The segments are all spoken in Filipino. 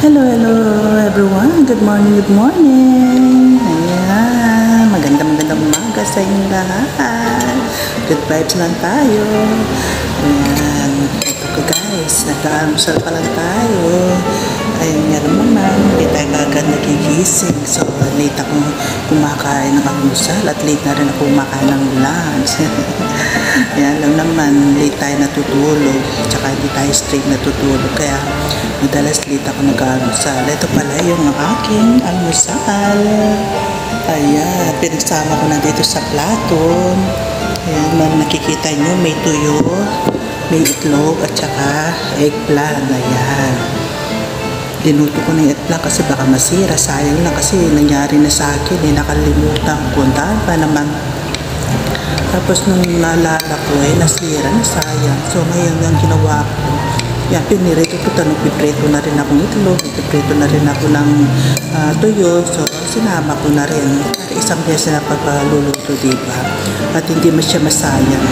Hello, hello everyone. Good morning, good morning. Ayan, magandang umaga sa inyong lahat. Good vibes lang tayo. Ayan, ito ko guys, nag-aamusal pa lang tayo. Ayun nga naman, hindi tayo agad nagigising. So, late ako kumakain ng almusal at late na rin ako kumakain ng lunch. Ayan lang naman, late tayo natutulog. Tsaka hindi tayo straight natutulog. Kaya, madalas late ako nag-almusal. Ito pala yung aking almusal. Ayan, pinagsama ko na dito sa plato. Ayan, nakikita nyo, may tuyo, may itlog, at saka eggplant. Ayan. Dinuto ko na yung eggplant kasi baka masira. Sayang lang kasi nangyari na sa akin. Nakalimutan ko. Puntahan pa naman. Tapos nung naalala ko, nasira na, sayang. So ngayon yung ginawa ko, yan, pinirito ko, piprito na rin ako ng itlog, piprito na rin ako ng tuyo. So, sinama ko na rin. Isang beses na pagkaluluto, diba? At hindi siya masayang.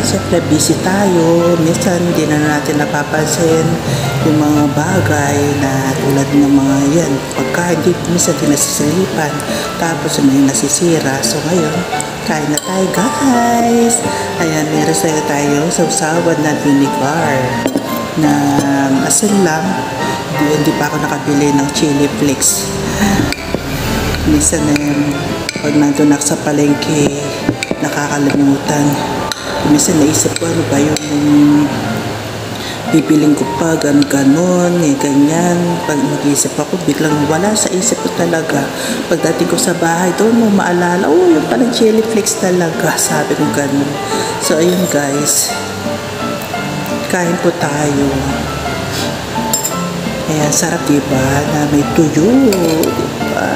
Siyempre, busy tayo. Minsan, hindi na natin napapansin yung mga bagay na tulad ng mga yan. Pagka hindi, minsan din nasisilipan. Tapos, may nasisira. So, ngayon, kain na tayo, guys. Ayan, meron sa'yo tayo sausawan na vinegar na asin lang. Hindi pa ako nakabili ng chili flakes. Minsan pag nandun ako sa palengke, nakakalimutan. Minsan naisip ko, ano ba yung bibiling ko pa, ganon, ganyan. Pag mag-isip ako, biglang wala sa isip ko talaga. Pagdating ko sa bahay, doon mo maalala, oh, yung palang chili flakes talaga. Sabi ko ganon. So, ayun guys. Kain po tayo. Ayan, sarap diba? Na may tuyo. Diba?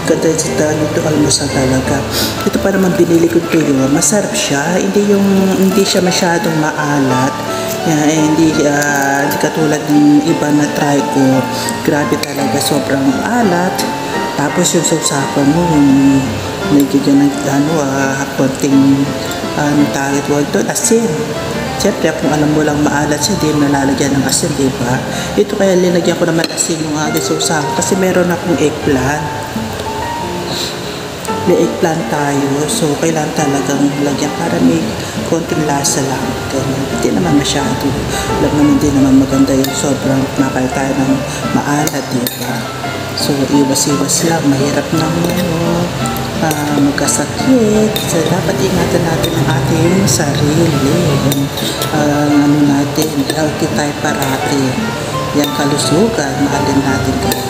Ganda ito almusal talaga. Ito pa naman binili ko tuyo. Masarap siya. Hindi siya masyadong maalat. Hindi katulad ng iba na try ko. Grabe talaga. Sobrang alat. Tapos yung sausapan mo, yung nagigyan ng konting tawag doon, asin. Siyempre, kung alam mo lang maalat siya, di nalalagyan ng asin, diba? Ito kaya linagyan ko naman asin yung aking sausapan kasi meron akong eggplant. May eggplant tayo, so kailangan talagang lagyan para may konting lasa lang. Ganun. Hindi naman masyado. Alam naman, hindi naman maganda yung sobrang nakaya tayo ng maalat, diba? So, iwas-iwas lang. Mahirap na magkasakit. So, dapat ingatan natin ang ating sarili. Natin, healthy tayo parati. Yan, kalusugan, mahalin natin kayo.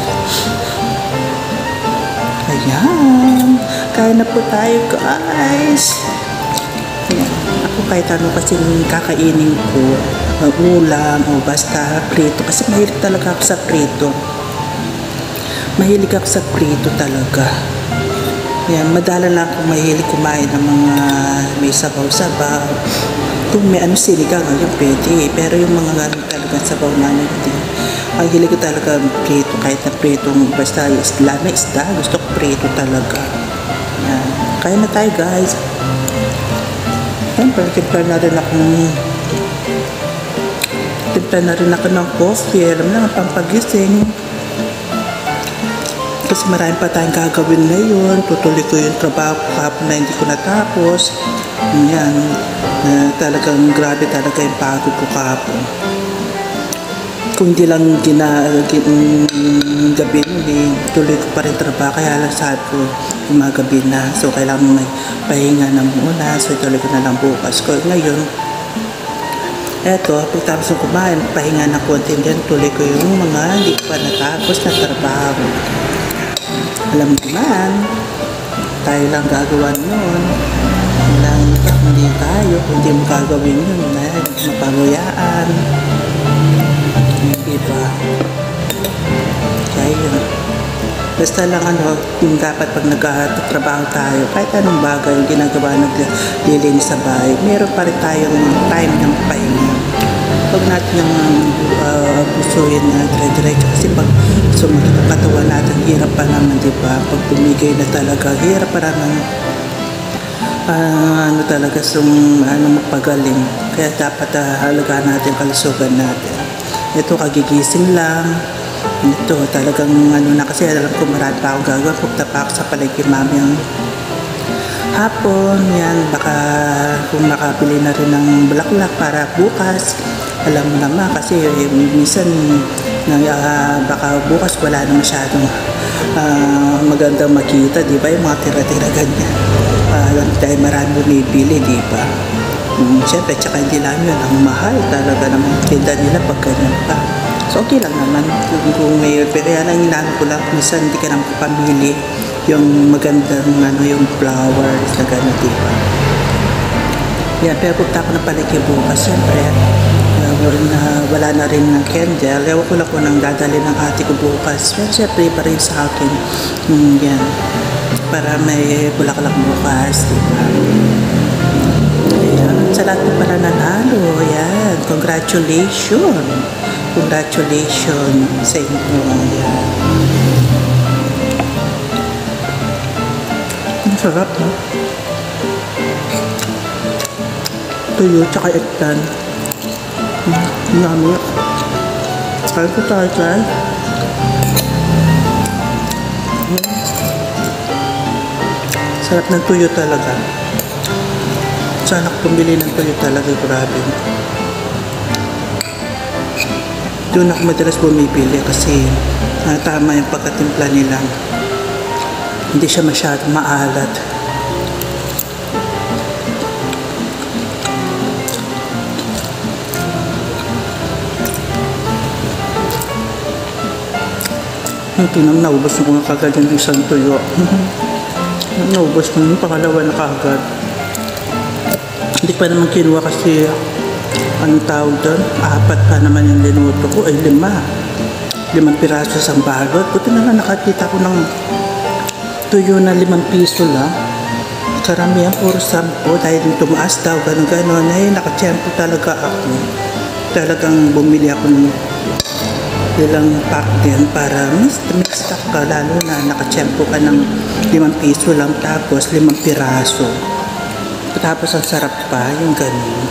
Ayan. Kain na po tayo, guys. Ayan. Ako kahit ano kasi kakainin ko, ulam o basta prito. Kasi mahilig talaga ako sa prito. Mahilig ako sa prito talaga. Yan, madala lang akong mahilig kumain ng mga may sabaw-sabaw. Kung may sinigang, yung pwede. Pero yung mga talagang sabaw na hindi. Ang hilig ko talaga prito, kahit na pritong basta isda na isda. Gusto ko prito talaga. Yan. Kaya na tayo, guys. Yan, timpla na rin ako ng coffee. Alam na, pampagising. Kasi marami pa tayong gagawin ngayon. Tutuloy ko yung trabaho ko kahapon na hindi ko natapos. Yan. Talagang grabe talaga yung pagod ko kahapon. Kung hindi lang gabi tuloy ko pa rin trabaho. Kaya lang sabi ko, gumagabi na. So, kailangan may pahinga na muna. So, tuloy ko na lang bukas ko. Ngayon, eto, pagtapos ng kumain, pahinga na konti din. Tuloy ko yung mga hindi ko pa natapos na trabaho. Alam naman, tayo lang gagawa nun. Hindi tayo, hindi mo gagawin yun. Mapanguyaan. Diba? Kaya yun. Basta lang dapat pag nagtatrabaho tayo, kahit anong bagay yung ginagawa naglilinis sa bahay, meron pa rin tayong time ng pahinga. Huwag natin yung busuin na dire-diretso kasi pag sumunod ang katawan natin, hirap pa naman, diba? Pag bumigay na talaga, hirap pa naman talaga magpagaling. Kaya dapat halagaan natin kalusugan natin. Ito, kagigising lang. Ito, talagang ano na kasi alam ko marami pa akong gagawin. Punta pa ako sa palengke mamayang hapon. Yan, baka kung makabili na rin ng bulaklak para bukas. Alam mo naman kasi minsan baka bukas wala na masyadong magandang makita, di ba? Yung mga tira-tira ganyan. Dahil marami bumibili, di ba? Siyempre, tsaka hindi lang yun. Ang mahal talaga naman tinda nila pag ganyan pa. So, okay lang naman. Kung may, pero yan ang inaan ko lang, minsan hindi ka naman pamili yung magandang yung flowers na gano'n, diba? Yan, pero punta ko na palengke bukas, siyempre. Wala na rin ng candle. Ewan ko lang kung nang dadali ng ate ko bukas. Pero siyempre, iba rin sa akin. Yan. Para may bulaklak bukas, diba? Ayan. Sa lahat ng pala nanalo, yan. Congratulations! Congratulations sa inyo. Yan. Ang sarap, no? Tuyo, tsaka eggplant. Yummy. Kaya ko tayo, guys. Sarap ng tuyo talaga. Sana ko pumili ng tuyo talaga. Grabe. Doon ako madalas bumibili kasi tama yung pagkatimpla nila. Hindi siya masyadong maalat. Tingnan, naubos ko nga kagad yung isang tuyo. Naubos ko yung pangalawa na kagad. Hindi pa naman kinuha kasi anong tawag doon? 4 pa naman yung linuto ko. Ay, 5. 5 piraso sa balot. Buti na lang nakakita ko ng tuyo na 5 piso lang. Karamihan puro 10 dahil yung tumaas daw, gano'n-gano'n. Ay, nakatsyempo talaga ako. Talagang bumili ako ng ilang pack din para mix-stock ka, lalo na nakatsyempo ka ng 5 piso lang tapos 5 piraso. Tapos ang sarap pa, yung gano'n.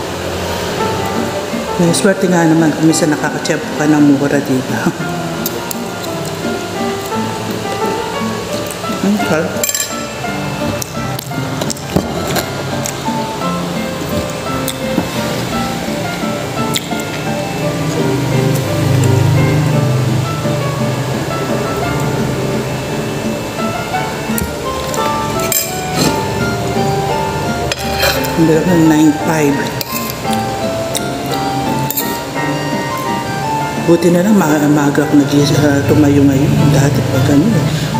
May swerte nga naman kung minsan nakakatsyempo ka ng mura dito. Okay. Hindi ako ng 9.5. Buti na lang maaga ako tumayo ngayon. Dati pag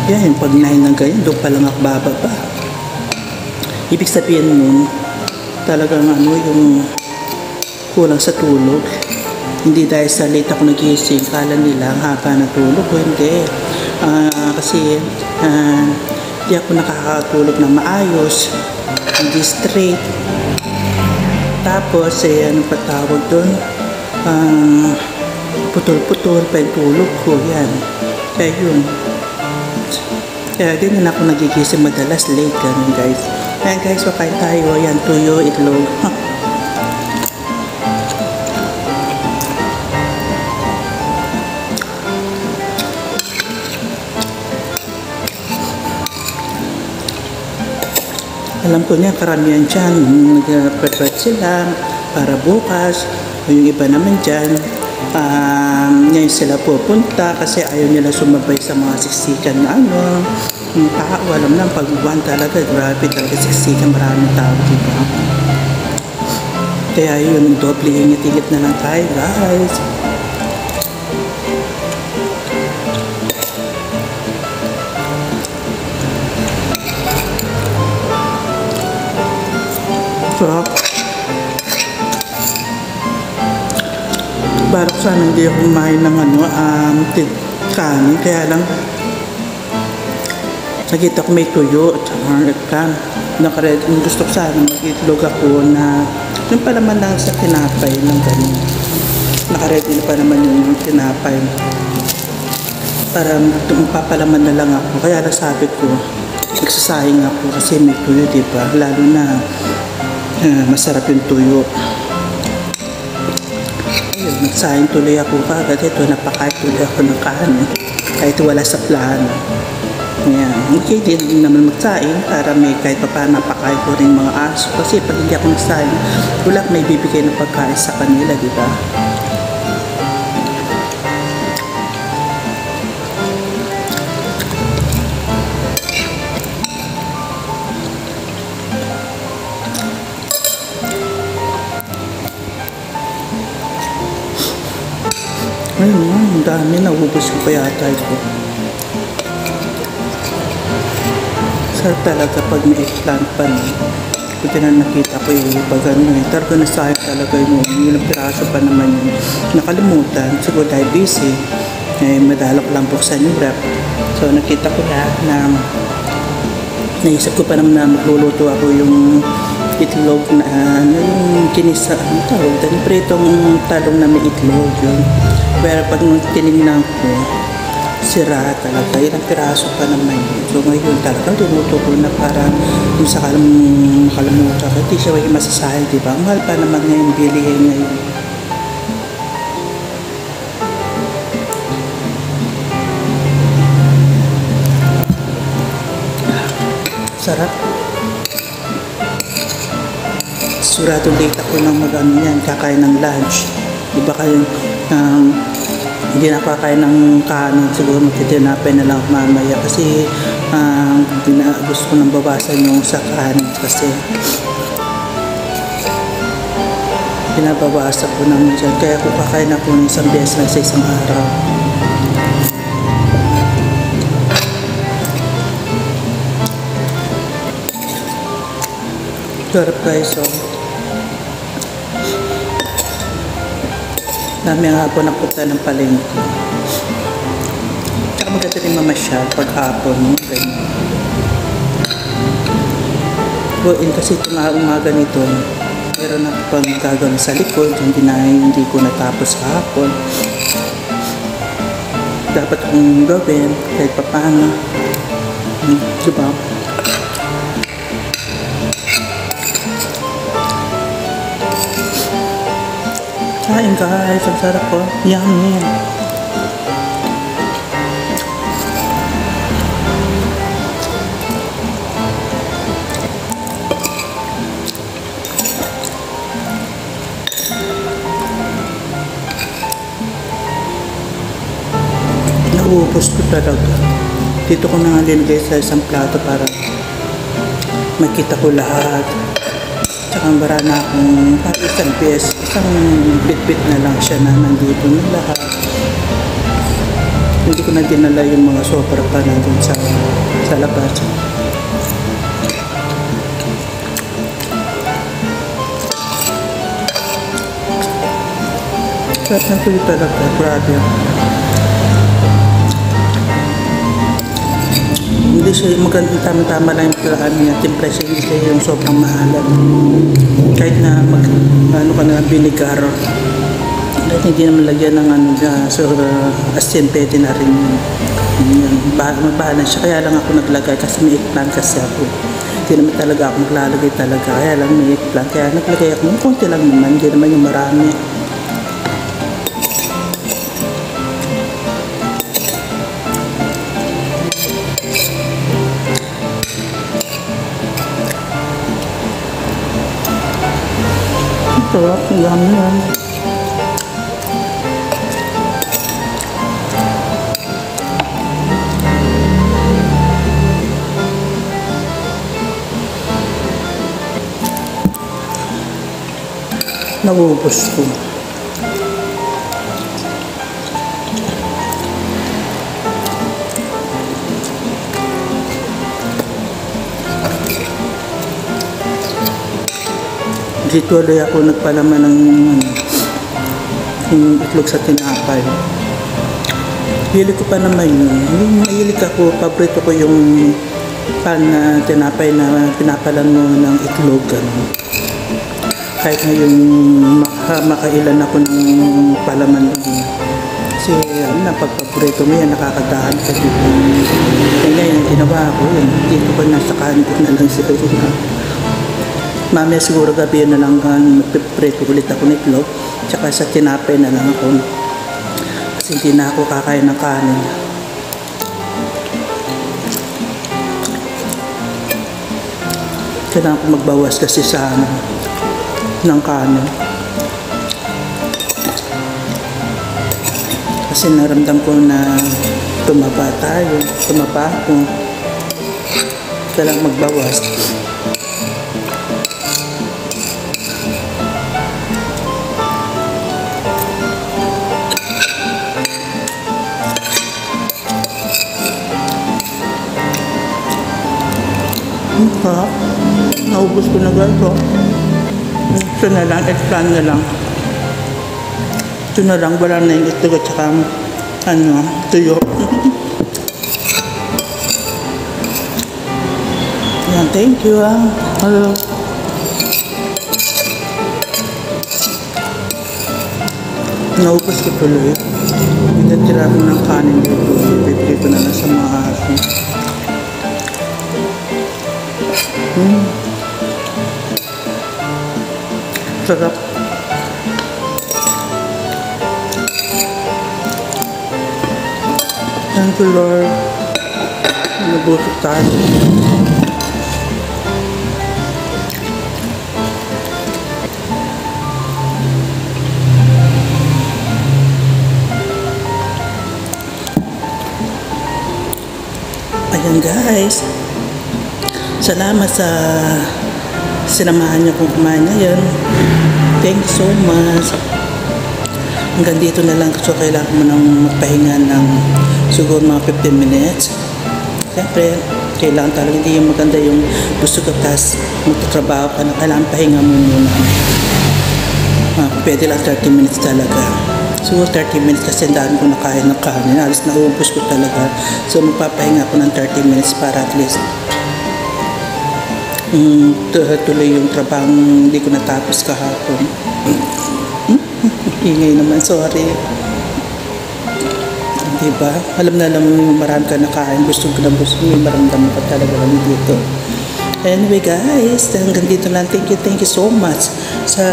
yan, pag 9 ng ganyan, doon pa lang ako bababa. Ibig sabihin nun, talagang yung kulang sa tulog. Hindi dahil sa late ako nagising, kala nila ang haba na tulog ko, hindi. Kasi hindi ako nakakatulog ng maayos, hindi straight. Tapos, ano pa tawag doon? Putol-putol pa yung tulog ko, yan. Kaya yun. Kaya ganyan ako nagigising madalas late, ganun guys. Ayan guys, pakain tayo. Yan, tuyo, itlog. Alam ko niya, karamihan dyan, nag-prepare sila para bukas. Yung iba naman dyan, ngayon sila pupunta kasi ayaw nila sumabay sa mga siksikan na tao. Alam lang, pag buwan talaga, grabe talaga siksikan, maraming tao dito. Kaya yun, doble ingit-ingit na lang tayo, guys. Sarap. Barok sana hindi ako kumain ng kanin, kaya lang nakita ko may tuyo at saka nakared. Gusto ko sana mag-itlog ako na yung palaman lang sa tinapay ng ganyan. Nakaready na pa naman yung tinapay para papalaman na lang ako. Kaya lang sabi ko, nagsasayang ako kasi may tuyo, diba? Lalo na masarap yung tuyo. Ayun, Saing tuloy ako kagad. Ito, napakain tuloy ako ng kanin. Kahit wala sa plano. Ayan. Okay din naman magsaing para may kahit pa paano napakain ko rin mga aso. Kasi pag hindi ako nagsaing, wala may bibigay ng pagkain sa kanila, di ba? Ayun, ang dami. Naubos ko pa yata ito. Sarap talaga pag may eggplant pa na. Pag nakita ko yung pag ano eh. Talaga nasayang talaga yun. Yung piraso pa naman yun. Nakalimutan. Siguro dahil busy. Eh, madalok lang buksan yung rep. So nakita ko na naisip ko pa naman na magluluto ako yung itlog na ano yung kinisa. Ano tawag? Pritong talong na may itlog yun. Pero pag tinignan ko, sira talaga. Ilang piraso pa naman yun. So ngayon talaga, tinuto ko na para yung sa kalamutan. Hindi siya may masasahay, diba? Mahal pa naman ngayon, bilihin ngayon. Sarap. Surado late ako ng mag-ano yan, kakain ng lunch. Diba kayo, hindi nakakain ng kanin, siguro magtitinapay na lang mamaya kasi gusto ko nang bawasan yung sa kanin kasi pinabawasan ko naman dyan, kaya kung kakain ako ng isang beses lang sa isang araw. Sarap guys, so dami nga po napunta ng palengke. Tsaka maganda rin mamasyal pag hapon. Buin kasi itong umaga nito, meron ako pang gagawin sa likod, hindi ko natapos sa hapon. Dapat kong gawin kahit pa paano. Diba? Kain guys, ang sarap po. Yummy. Nauubos ko talaga. Dito ko na nga linagay sa isang plato para makita ko lahat. Tsaka bara na akong isang pies, isang bit-bit na lang siya na nandito na lahat. Hindi ko na dinala yung mga sobra pa na dun sa labas. Sarap na tuloy talaga, grabe. Hindi siya magandang tama-tama lang yung plaan niya. Timpla siya, hindi siya yung sobrang mahalat. Kahit na ano ka na vinegar. Kahit hindi naman lagyan ng asin, pwede na rin yun. Magbahala siya. Kaya lang ako naglagay kasi may eggplant kasi ako. Hindi naman talaga ako maglalagay talaga. Kaya lang may eggplant. Kaya naglagay ako. Kunti lang naman. Hindi naman yung marami. Sarap, ang dami yan. Nauubos ko. Dito ulit ako nagpalaman ng itlog sa tinapay. Hilig ko pa naman yun. Yung mahilig ako, paborito ko yung pan na tinapay na pinapalan mo ng itlog. Kahit na yung makailan ako ng palaman doon. Kasi pagpaborito mo yan, nakakadahan ka dito. Kaya ngayon, ginawa ko yun. Dito ko nasa kanin ko na lang sila yun. Mamaya siguro gabi na lang magpiprito ulit ako ng itlog. Tsaka sa tinapay na lang ako. Kasi hindi na ako kakain ng kanin. Kailangan ko magbawas kasi sa ng kanin. Kasi naramdam ko na tumaba ako. Kailangan magbawas. Naubos ko na gato. Ito na lang, eggplant na lang. Ito na lang, wala na yung itlog at saka tuyo. Yan, thank you Hello. Naubos ko tuloy. Nagtira ko ng kanin dito. Ipipili ko na lang sa mga aso. Sarap. Thank you, Lord. Nabusog tayo. Ayan guys. Salamat sa sinamahan niyo kung kumain ngayon. Thank you so much. Hanggang dito na lang kasi kailangan mo nang magpahinga ng siguro mga 15 minutes. Siyempre, kailangan talaga hindi yung maganda yung gusto ka tapos magtatrabaho ka na kailangan pahinga mo muna. Pwede lang 30 minutes talaga. Siguro 30 minutes kasi dami ko nakain ng kanin. Alis na ubus ko talaga. So magpapahinga ako ng 30 minutes para at least tuloy yung trabaho hindi ko natapos kahapon. Ingay naman, sorry. Diba? Alam na alam mo marami ka nakain, gusto ko na gusto mo, maramdaman ka talaga lang dito. Anyway guys, hanggang dito lang. Thank you so much sa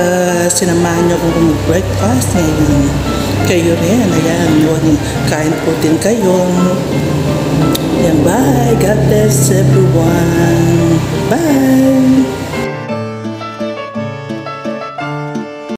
sinamahan nyo kung mag-breakfast ngayon. Kayo rin, ayan, kain po din kayo. Yan, bye. God bless everyone. Bye.